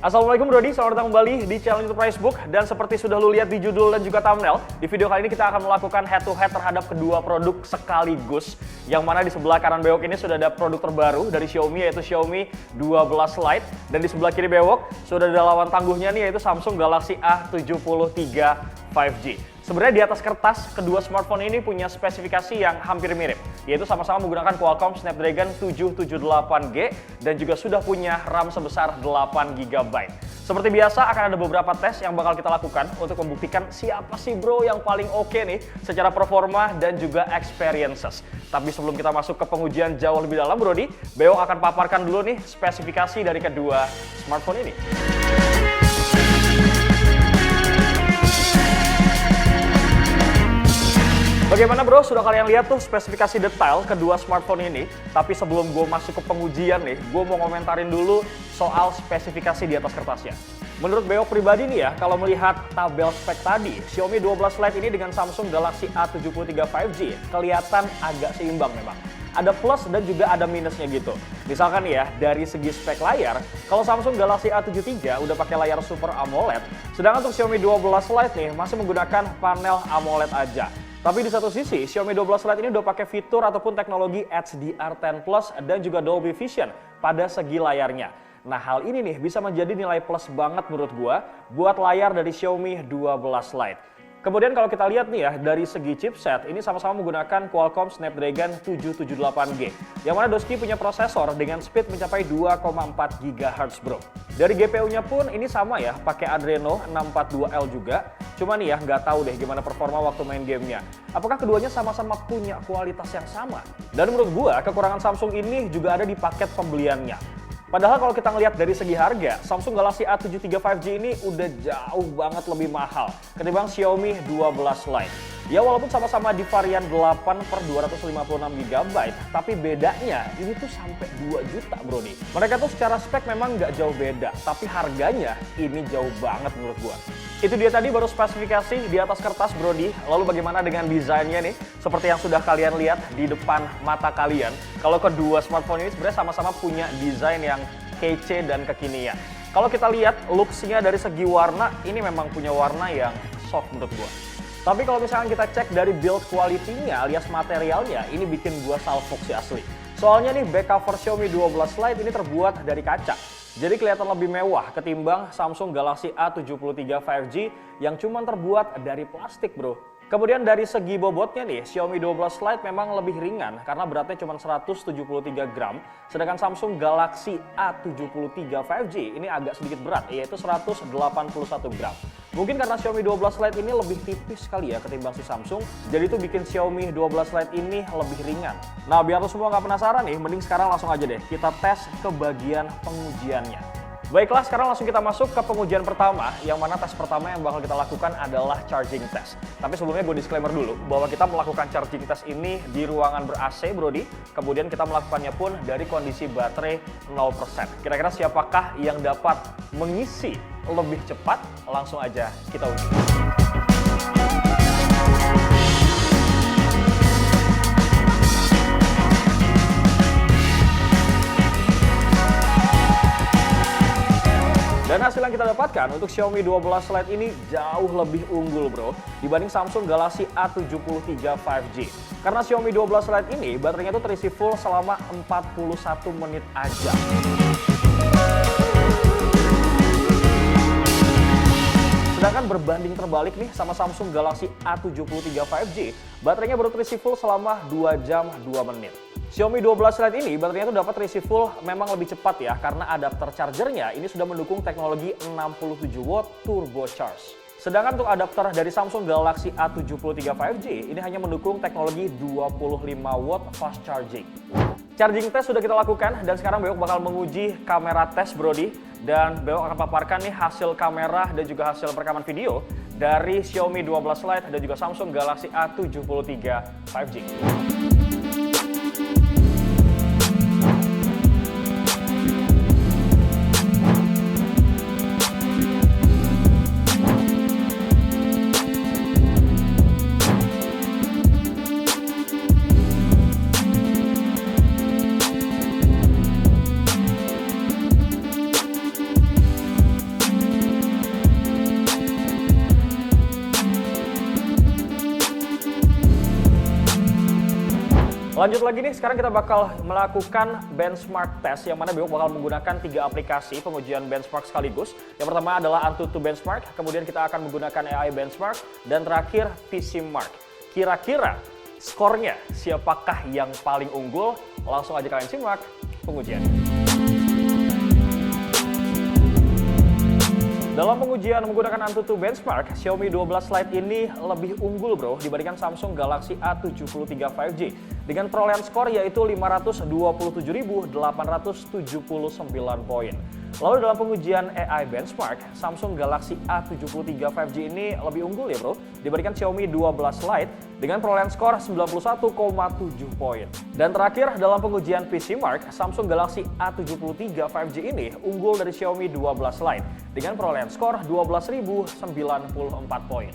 Assalamualaikum Brody, selamat datang kembali di channel YouTube Pricebook. Dan seperti sudah lu lihat di judul dan juga thumbnail, di video kali ini kita akan melakukan head to head terhadap kedua produk sekaligus. Yang mana di sebelah kanan bewok ini sudah ada produk terbaru dari Xiaomi, yaitu Xiaomi 12 Lite. Dan di sebelah kiri bewok sudah ada lawan tangguhnya nih, yaitu Samsung Galaxy A73 5G. Sebenarnya di atas kertas, kedua smartphone ini punya spesifikasi yang hampir mirip, yaitu sama-sama menggunakan Qualcomm Snapdragon 778G dan juga sudah punya RAM sebesar 8GB. Seperti biasa akan ada beberapa tes yang bakal kita lakukan untuk membuktikan siapa sih bro yang paling oke nih secara performa dan juga experiences. Tapi sebelum kita masuk ke pengujian jauh lebih dalam Brody, Beok akan paparkan dulu nih spesifikasi dari kedua smartphone ini. Bagaimana bro, sudah kalian lihat tuh spesifikasi detail kedua smartphone ini. Tapi sebelum gue masuk ke pengujian nih, gue mau komentarin dulu soal spesifikasi di atas kertasnya. Menurut Beok pribadi nih ya, kalau melihat tabel spek tadi, Xiaomi 12 Lite ini dengan Samsung Galaxy A73 5G kelihatan agak seimbang memang. Ada plus dan juga ada minusnya gitu. Misalkan ya, dari segi spek layar, kalau Samsung Galaxy A73 udah pakai layar Super AMOLED, sedangkan untuk Xiaomi 12 Lite nih masih menggunakan panel AMOLED aja. Tapi di satu sisi, Xiaomi 12 Lite ini udah pakai fitur ataupun teknologi HDR10 Plus dan juga Dolby Vision pada segi layarnya. Nah, hal ini nih bisa menjadi nilai plus banget menurut gua buat layar dari Xiaomi 12 Lite. Kemudian kalau kita lihat nih ya, dari segi chipset, ini sama-sama menggunakan Qualcomm Snapdragon 778G. Yang mana Doski punya prosesor dengan speed mencapai 2,4 GHz bro. Dari GPU-nya pun ini sama ya, pakai Adreno 642L juga. Cuma nih ya, nggak tahu deh gimana performa waktu main gamenya. Apakah keduanya sama-sama punya kualitas yang sama? Dan menurut gua, kekurangan Samsung ini juga ada di paket pembeliannya. Padahal kalau kita ngelihat dari segi harga, Samsung Galaxy A73 5G ini udah jauh banget lebih mahal ketimbang Xiaomi 12 Lite. Ya walaupun sama-sama di varian 8/256GB, tapi bedanya ini tuh sampai 2 juta bro nih. Mereka tuh secara spek memang nggak jauh beda, tapi harganya ini jauh banget menurut gua. Itu dia tadi baru spesifikasi di atas kertas Brody. Lalu bagaimana dengan desainnya nih? Seperti yang sudah kalian lihat di depan mata kalian. Kalau kedua smartphone ini sebenarnya sama-sama punya desain yang kece dan kekinian. Kalau kita lihat looks-nya dari segi warna, ini memang punya warna yang soft menurut gua. Tapi kalau misalkan kita cek dari build quality-nya alias materialnya, ini bikin gua salfok sih asli. Soalnya nih back cover Xiaomi 12 Lite ini terbuat dari kaca. Jadi kelihatan lebih mewah ketimbang Samsung Galaxy A73 5G yang cuma terbuat dari plastik bro. Kemudian dari segi bobotnya nih, Xiaomi 12 Lite memang lebih ringan karena beratnya cuma 173 gram. Sedangkan Samsung Galaxy A73 5G ini agak sedikit berat, yaitu 181 gram. Mungkin karena Xiaomi 12 Lite ini lebih tipis kali ya ketimbang si Samsung, jadi itu bikin Xiaomi 12 Lite ini lebih ringan. Nah biar lo semua nggak penasaran nih, mending sekarang langsung aja deh kita tes ke bagian pengujiannya. Baiklah, sekarang langsung kita masuk ke pengujian pertama, yang mana tes pertama yang bakal kita lakukan adalah charging test. Tapi sebelumnya gue disclaimer dulu, bahwa kita melakukan charging test ini di ruangan ber-AC Brody, kemudian kita melakukannya pun dari kondisi baterai 0%. Kira-kira siapakah yang dapat mengisi lebih cepat? Langsung aja kita uji. Dan hasil yang kita dapatkan untuk Xiaomi 12 Lite ini jauh lebih unggul bro dibanding Samsung Galaxy A73 5G. Karena Xiaomi 12 Lite ini baterainya tuh terisi full selama 41 menit aja. Sedangkan berbanding terbalik nih sama Samsung Galaxy A73 5G, baterainya baru terisi full selama 2 jam 2 menit. Xiaomi 12 Lite ini baterainya tuh dapat terisi full memang lebih cepat ya, karena adapter chargernya ini sudah mendukung teknologi 67 watt turbo charge. Sedangkan untuk adapter dari Samsung Galaxy A73 5G ini hanya mendukung teknologi 25 watt fast charging. Charging test sudah kita lakukan dan sekarang Beok bakal menguji kamera tes Brody, dan Beok akan paparkan nih hasil kamera dan juga hasil perekaman video dari Xiaomi 12 Lite dan juga Samsung Galaxy A73 5G. Lanjut lagi nih, sekarang kita bakal melakukan benchmark test yang mana Bewok bakal menggunakan 3 aplikasi pengujian benchmark sekaligus. Yang pertama adalah AnTuTu Benchmark, kemudian kita akan menggunakan AI Benchmark, dan terakhir PCMark. Kira-kira skornya siapakah yang paling unggul? Langsung aja kalian simak pengujiannya. Dalam pengujian menggunakan AnTuTu Benchmark, Xiaomi 12 Lite ini lebih unggul bro dibandingkan Samsung Galaxy A73 5G dengan perolehan skor yaitu 527.879 poin. Lalu dalam pengujian AI Benchmark, Samsung Galaxy A73 5G ini lebih unggul ya bro dibandingkan Xiaomi 12 Lite dengan perolehan skor 91,7 poin. Dan terakhir dalam pengujian PCMark, Samsung Galaxy A73 5G ini unggul dari Xiaomi 12 Lite dengan perolehan skor 12.094 poin.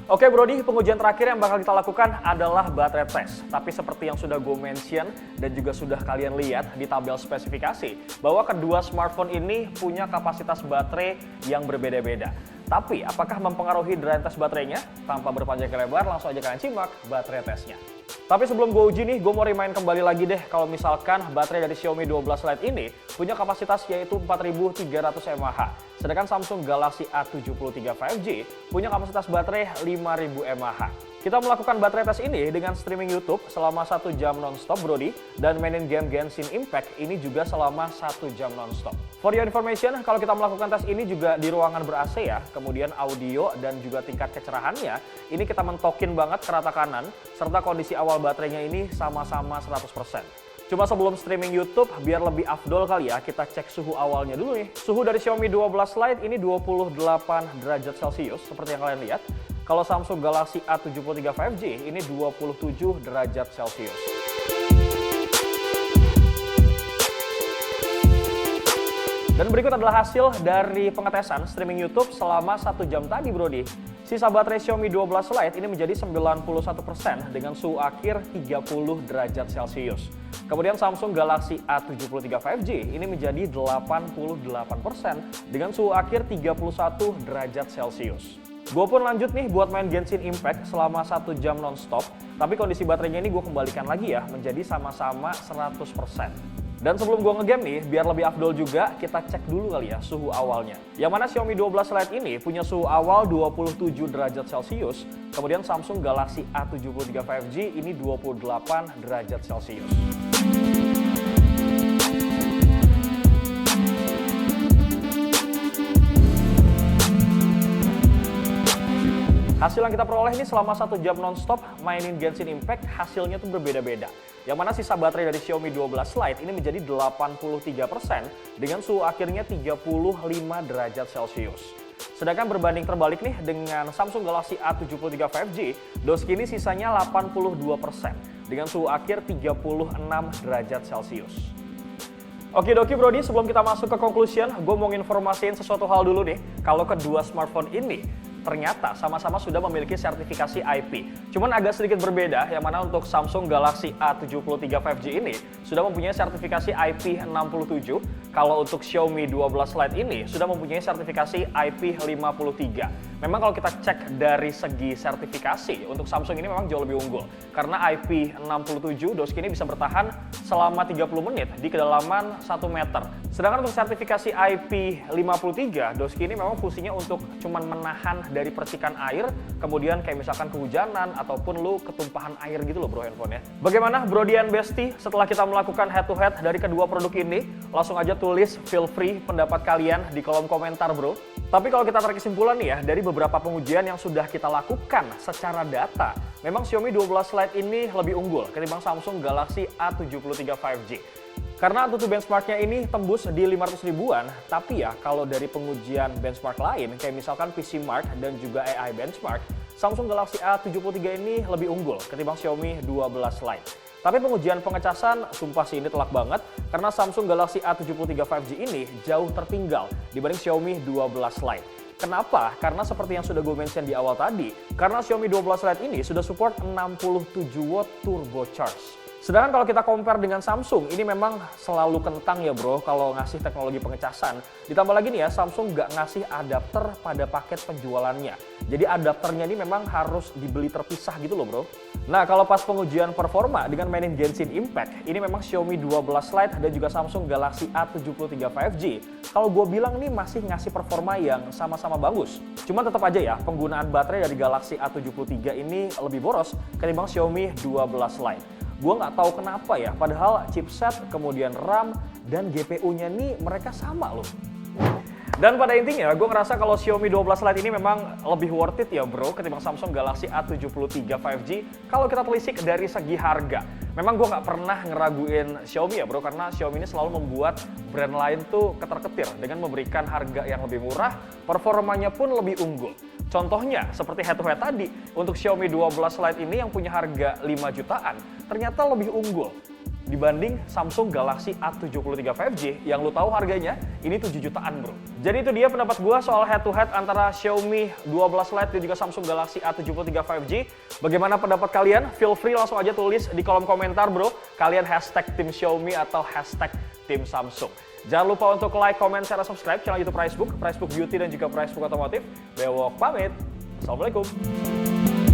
Oke Brody, pengujian terakhir yang bakal kita lakukan adalah baterai test. Tapi seperti yang sudah gue mention dan juga sudah kalian lihat di tabel spesifikasi, bahwa kedua smartphone ini punya kapasitas baterai yang berbeda-beda. Tapi apakah mempengaruhi dry test baterainya? Tanpa berpanjang lebar, langsung aja kalian simak baterai testnya. Tapi sebelum gue uji nih, gue mau remind kembali lagi deh kalau misalkan baterai dari Xiaomi 12 Lite ini punya kapasitas yaitu 4.300 mAh. Sedangkan Samsung Galaxy A73 5G punya kapasitas baterai 5.000 mAh. Kita melakukan baterai tes ini dengan streaming YouTube selama 1 jam non-stop Brody, dan mainin game Genshin Impact ini juga selama 1 jam non-stop. For your information, kalau kita melakukan tes ini juga di ruangan ber-AC ya, kemudian audio dan juga tingkat kecerahannya, ini kita mentokin banget ke rata kanan, serta kondisi awal baterainya ini sama-sama 100%. Cuma sebelum streaming YouTube, biar lebih afdol kali ya, kita cek suhu awalnya dulu nih. Suhu dari Xiaomi 12 Lite ini 28 derajat Celcius, seperti yang kalian lihat. Kalau Samsung Galaxy A73 5G ini 27 derajat Celcius. Dan berikut adalah hasil dari pengetesan streaming YouTube selama 1 jam tadi Brody. Sisa baterai Xiaomi 12 Lite ini menjadi 91% dengan suhu akhir 30 derajat Celcius. Kemudian Samsung Galaxy A73 5G ini menjadi 88% dengan suhu akhir 31 derajat Celcius. Gue pun lanjut nih buat main Genshin Impact selama 1 jam non-stop, tapi kondisi baterainya ini gue kembalikan lagi ya menjadi sama-sama 100%. Dan sebelum gue ngegame nih, biar lebih afdol juga, kita cek dulu kali ya suhu awalnya. Yang mana Xiaomi 12 Lite ini punya suhu awal 27 derajat Celcius, kemudian Samsung Galaxy A73 5G ini 28 derajat Celcius. Hasil yang kita peroleh ini selama 1 jam non-stop mainin Genshin Impact, hasilnya tuh berbeda-beda. Yang mana sisa baterai dari Xiaomi 12 Lite ini menjadi 83% dengan suhu akhirnya 35 derajat Celcius. Sedangkan berbanding terbalik nih dengan Samsung Galaxy A73 5G, doski ini sisanya 82% dengan suhu akhir 36 derajat Celcius. Oke doki Brody, sebelum kita masuk ke conclusion, gue mau nginformasiin sesuatu hal dulu nih. Kalau kedua smartphone ini ternyata sama-sama sudah memiliki sertifikasi IP. Cuman agak sedikit berbeda, yang mana untuk Samsung Galaxy A73 5G ini sudah mempunyai sertifikasi IP67. Kalau untuk Xiaomi 12 Lite ini sudah mempunyai sertifikasi IP53. Memang kalau kita cek dari segi sertifikasi, untuk Samsung ini memang jauh lebih unggul. Karena IP67 doski ini bisa bertahan selama 30 menit di kedalaman 1 meter. Sedangkan untuk sertifikasi IP53, doski ini memang fungsinya untuk cuman menahan dari percikan air, kemudian kayak misalkan kehujanan ataupun lu ketumpahan air gitu loh bro handphonenya. Bagaimana Brody and Bestie setelah kita melakukan head to head dari kedua produk ini? Langsung aja tulis feel free pendapat kalian di kolom komentar bro. Tapi kalau kita tarik kesimpulan nih ya, dari beberapa pengujian yang sudah kita lakukan secara data, memang Xiaomi 12 Lite ini lebih unggul ketimbang Samsung Galaxy A73 5G. Karena AnTuTu benchmarknya ini tembus di 500 ribuan, tapi ya kalau dari pengujian benchmark lain, kayak misalkan PCMark dan juga AI Benchmark, Samsung Galaxy A73 ini lebih unggul ketimbang Xiaomi 12 Lite. Tapi pengujian pengecasan, sumpah sih ini telak banget, karena Samsung Galaxy A73 5G ini jauh tertinggal dibanding Xiaomi 12 Lite. Kenapa? Karena seperti yang sudah gue mention di awal tadi, karena Xiaomi 12 Lite ini sudah support 67 watt turbo charge. Sedangkan kalau kita compare dengan Samsung, ini memang selalu kentang ya bro kalau ngasih teknologi pengecasan. Ditambah lagi nih ya, Samsung nggak ngasih adapter pada paket penjualannya. Jadi adapternya ini memang harus dibeli terpisah gitu loh bro. Nah kalau pas pengujian performa dengan mainin Genshin Impact, ini memang Xiaomi 12 Lite dan juga Samsung Galaxy A73 5G. Kalau gue bilang nih masih ngasih performa yang sama-sama bagus. Cuman tetap aja ya, penggunaan baterai dari Galaxy A73 ini lebih boros ketimbang Xiaomi 12 Lite. Gue nggak tahu kenapa ya, padahal chipset, kemudian RAM, dan GPU-nya nih mereka sama loh. Dan pada intinya, gue ngerasa kalau Xiaomi 12 Lite ini memang lebih worth it ya bro ketimbang Samsung Galaxy A73 5G kalau kita telisik dari segi harga. Memang gue nggak pernah ngeraguin Xiaomi ya bro, karena Xiaomi ini selalu membuat brand lain tuh ketar-ketir dengan memberikan harga yang lebih murah, performanya pun lebih unggul. Contohnya, seperti head-to-head tadi, untuk Xiaomi 12 Lite ini yang punya harga 5 jutaan, ternyata lebih unggul dibanding Samsung Galaxy A73 5G yang lu tahu harganya ini 7 jutaan bro. Jadi itu dia pendapat gua soal head-to-head antara Xiaomi 12 Lite dan juga Samsung Galaxy A73 5G. Bagaimana pendapat kalian? Feel free langsung aja tulis di kolom komentar bro. Kalian hashtag tim Xiaomi atau hashtag tim Samsung. Jangan lupa untuk like, comment, share, subscribe channel YouTube Pricebook Beauty dan juga Pricebook Otomotif. Bewok pamit. Assalamualaikum.